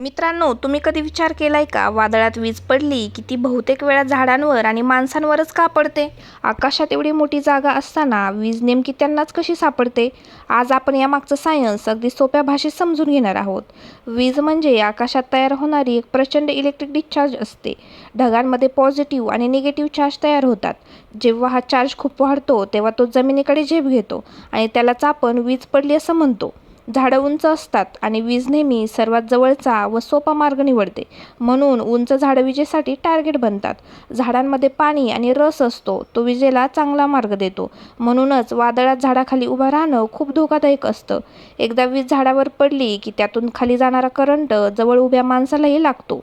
मित्रांनो, तुम्ही कधी विचार केलाय का वादळात वीज पडली की ती बहुतेक वेळा झाडांवर आणि माणसांवरच का पडते? आकाशात एवढी मोठी जागा असताना वीज नेमकी त्यांनाच कशी सापडते? आज आपण यामागचं सायन्स अगदी सोप्या भाषेत समजून घेणार आहोत. वीज म्हणजे आकाशात तयार होणारी एक प्रचंड इलेक्ट्रिक डिस्चार्ज असते. ढगांमध्ये पॉझिटिव्ह आणि निगेटिव्ह चार्ज तयार होतात. जेव्हा हा चार्ज खूप वाढतो तेव्हा तो जमिनीकडे झेप घेतो आणि त्यालाच आपण वीज पडली असं म्हणतो. झाडं उंच असतात आणि वीज नेहमी सर्वात जवळचा व सोपा मार्ग निवडते. म्हणून उंच झाडं विजेसाठी टार्गेट बनतात. झाडांमध्ये पाणी आणि रस असतो, तो विजेला चांगला मार्ग देतो. म्हणूनच वादळात झाडाखाली उभं राहणं खूप धोकादायक असतं. एकदा वीज झाडावर पडली की त्यातून खाली जाणारा करंट जवळ उभ्या माणसालाही लागतो.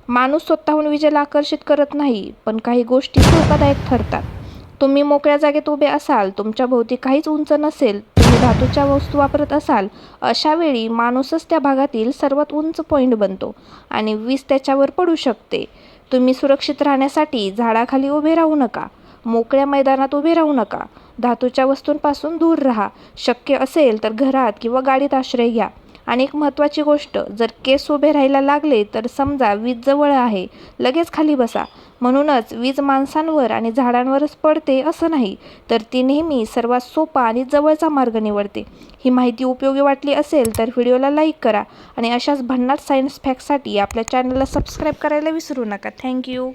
माणूस स्वतःहून विजेला आकर्षित करत नाही, पण काही गोष्टी धोकादायक ठरतात. तुम्ही मोकळ्या जागेत उभे असाल, तुमच्या भोवती काहीच उंच नसेल, तुम्ही धातूच्या वस्तू वापरत असाल, अशा वेळी माणूसच त्या भागातील सर्वात उंच पॉईंट बनतो आणि वीज त्याच्यावर पडू शकते. तुम्ही सुरक्षित राहण्यासाठी झाडाखाली उभे राहू नका, मोकळ्या मैदानात उभे राहू नका, धातूच्या वस्तूंपासून दूर राहा. शक्य असेल तर घरात किंवा गाडीत आश्रय घ्या. आणि एक महत्त्वाची गोष्ट, जर केस उभे राहायला लागले तर समजा वीज जवळ आहे, लगेच खाली बसा. म्हणूनच वीज माणसांवर आणि झाडांवरच पडते असं नाही, तर ती नेहमी सर्वात सोपा आणि जवळचा मार्ग निवडते. ही माहिती उपयोगी वाटली असेल तर व्हिडिओला लाईक करा आणि अशाच भन्नाट सायन्स फॅक्टसाठी आपल्या चॅनलला सबस्क्राईब करायला विसरू नका. थँक्यू.